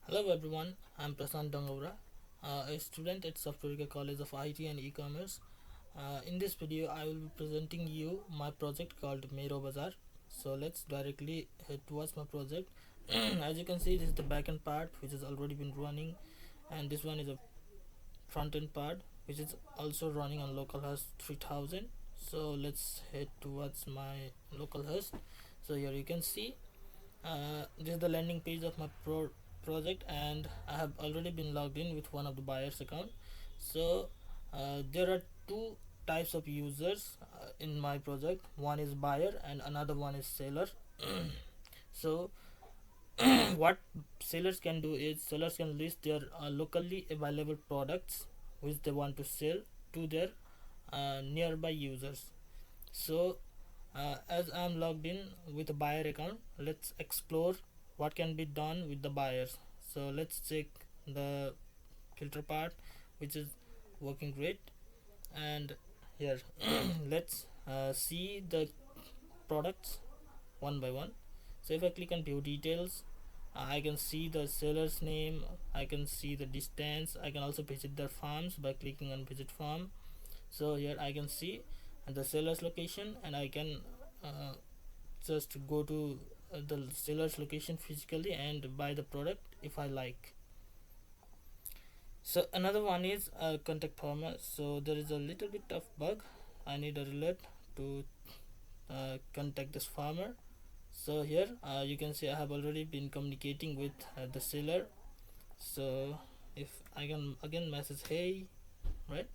Hello everyone, I'm Prasant Dangavra, a student at Software College of IT and E-commerce. In this video, I will be presenting you my project called Mero Bazaar. So let's directly head towards my project. As you can see, this is the backend part which has already been running, and this one is a front-end part which is also running on localhost 3000. So let's head towards my localhost. So here you can see this is the landing page of my project, and I have already been logged in with one of the buyer's account. So there are two types of users in my project. One is buyer and another one is seller. So what sellers can do is sellers can list their locally available products which they want to sell to their nearby users. So as I'm logged in with a buyer account, let's explore what can be done with the buyers. So let's check the filter part, which is working great. And here let's see the products one by one. So if I click on view details, I can see the seller's name, I can see the distance, I can also visit their farms by clicking on visit farm. So here I can see the seller's location, and I can uh, just go to the seller's location physically and buy the product if I like. So another one is contact farmer. So there is a little bit of bug. I need a relate to contact this farmer. So here you can see I have already been communicating with the seller. So if I can again message hey, right?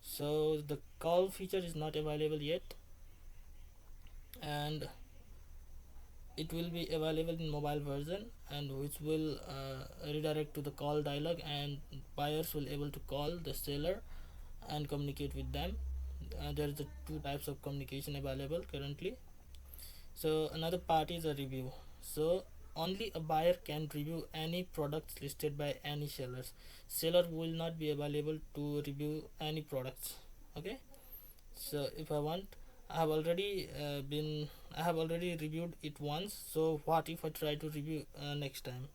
So the call feature is not available yet, and it will be available in mobile version, and which will redirect to the call dialog, and buyers will able to call the seller and communicate with them. There is the two types of communication available currently. So another part is a review. So only a buyer can review any products listed by any sellers. Seller will not be available to review any products. Okay, so if I want, I have already reviewed it once. So what if I try to review next time?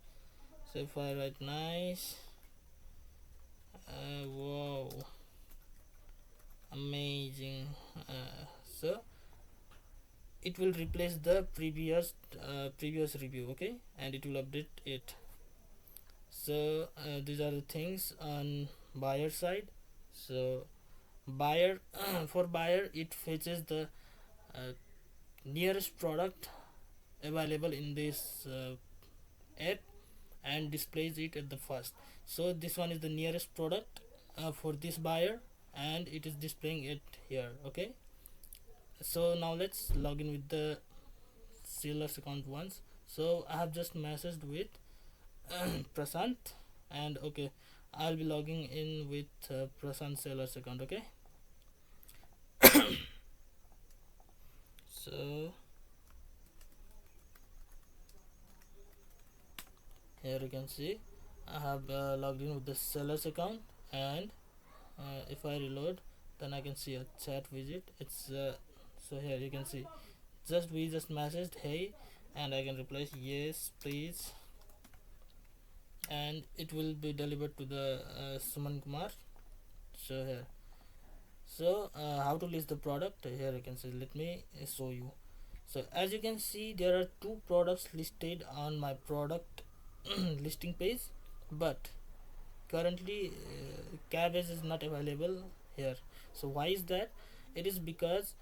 So if I write nice, wow, amazing, so it will replace the previous review. Okay, and it will update it. So these are the things on buyer side. So buyer for buyer, it fetches the uh, nearest product available in this app and displays it at the first. So this one is the nearest product for this buyer, and it is displaying it here. Okay, so now let's log in with the seller's account once. So I have just messaged with Prasant, and okay, I'll be logging in with Prasant seller's account. Okay, so here you can see I have logged in with the seller's account, and if I reload, then I can see a chat widget. It's so here you can see we just messaged hey, and I can reply yes please, and it will be delivered to the Suman Kumar. So here, so how to list the product, here you can see, let me show you. So as you can see, there are two products listed on my product listing page, but currently cabbage is not available here. So why is that? It is because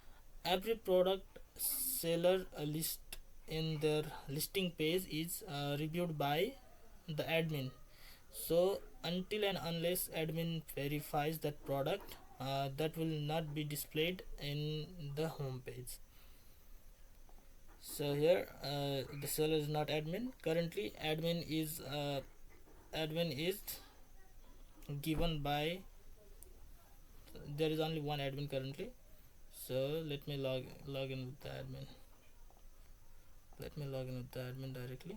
every product seller list in their listing page is reviewed by the admin. So until and unless admin verifies that product, that will not be displayed in the home page. So here the seller is not admin currently. Admin is given by, there is only one admin currently. So let me log in with the admin. Let me log in with the admin directly.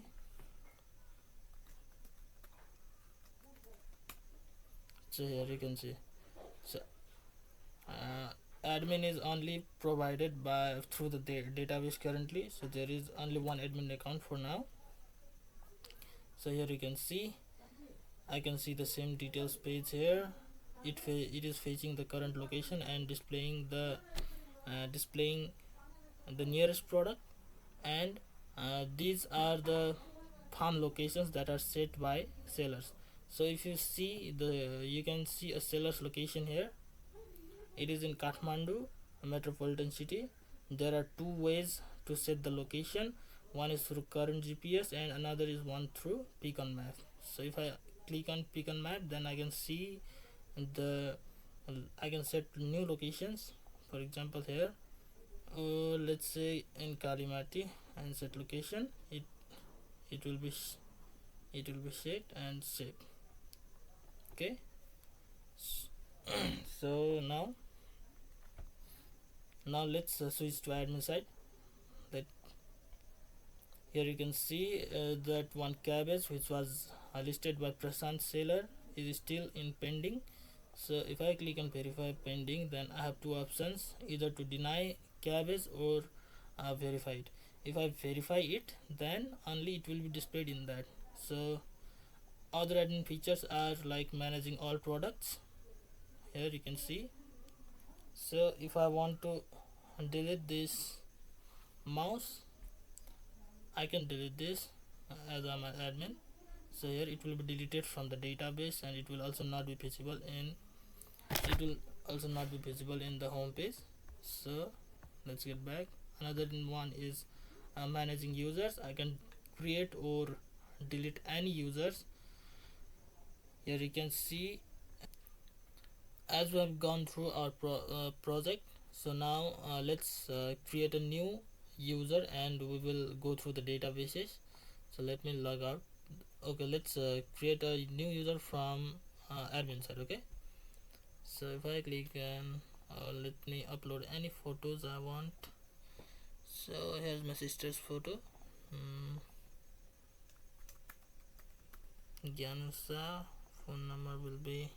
So here you can see, so admin is only provided by through the database currently. So there is only one admin account for now. So here you can see, I can see the same details page here. It is fetching the current location and displaying the nearest product, and these are the farm locations that are set by sellers. So if you see you can see a seller's location here. It is in Kathmandu, a metropolitan city. There are two ways to set the location. One is through current GPS and another is one through pick on map. So if I click on pick on map, then I can see the I can set new locations. For example here, let's say in Kalimati, and set location. It will be set and saved. Okay. So now let's switch to admin side. That here you can see that one cabbage which was listed by Prashant seller is still in pending. So if I click on verify pending, then I have two options, either to deny cabbage or verify it. If I verify it, then only it will be displayed in that. So other admin features are like managing all products. Here you can see. So if I want to delete this mouse, I can delete this as I'm an admin. So here it will be deleted from the database, and it will also not be visible in the home page. So let's get back. Another one is managing users. I can create or delete any users. Here you can see, as we have gone through our project. So now let's create a new user and we will go through the databases. So let me log out. Okay, let's create a new user from admin side. Okay, so if I click and let me upload any photos I want. So here's my sister's photo. Gyanusa, phone number will be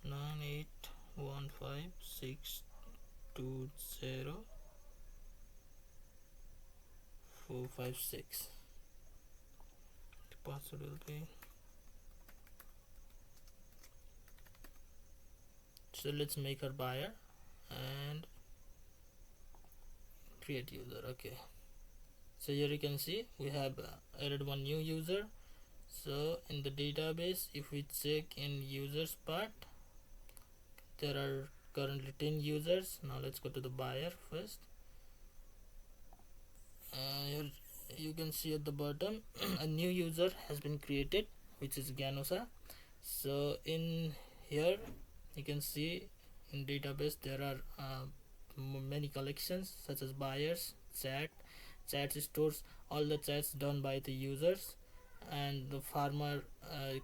9815620 456. The password will be, so let's make her buyer and create user. Okay, so here you can see we have added one new user. So in the database, if we check in users part, there are currently 10 users. Now let's go to the buyer first. Here you can see at the bottom a new user has been created, which is Gyanusa. So in here you can see in database there are many collections such as buyers, chats stores all the chats done by the users, and the farmer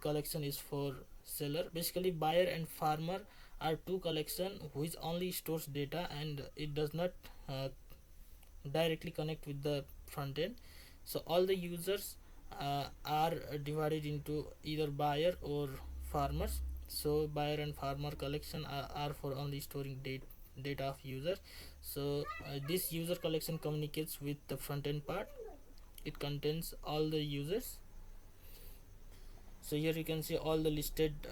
collection is for seller. Basically buyer and farmer are two collection which only stores data, and it does not directly connect with the front end. So all the users are divided into either buyer or farmers. So buyer and farmer collection are for only storing data of user. So this user collection communicates with the front end part. It contains all the users. So here you can see all the listed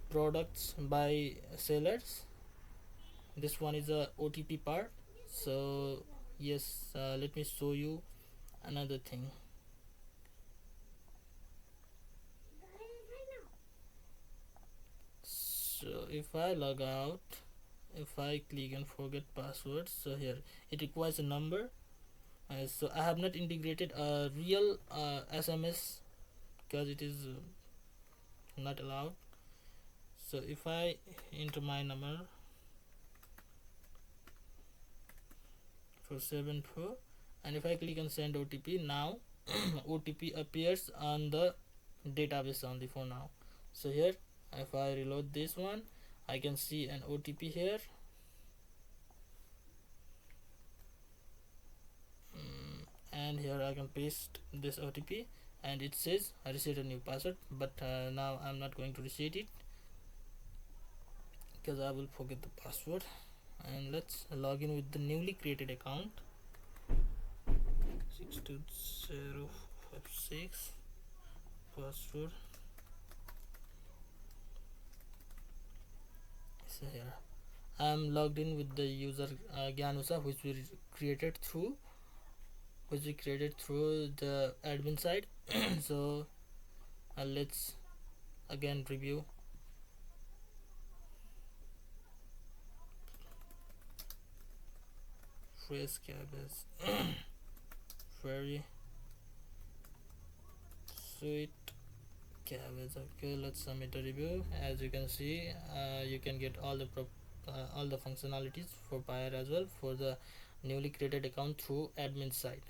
products by sellers. This one is a OTP part. So yes, let me show you another thing. So if I log out, if I click and forget password, so here it requires a number. So I have not integrated a real SMS because it is not allowed. So if I enter my number 474 and if I click on send OTP, now OTP appears on the database only for now. So here if I reload this one, I can see an OTP here. And here I can paste this OTP and it says I reset a new password, but now I'm not going to reset it because I will forget the password. And let's log in with the newly created account 62056. password. So here I am logged in with the user Gyanusa, which we created through the admin side. So let's again review. Fresh cabbage very sweet cabbage. Okay, let's submit a review. As you can see, you can get all the functionalities for buyer as well for the newly created account through admin side.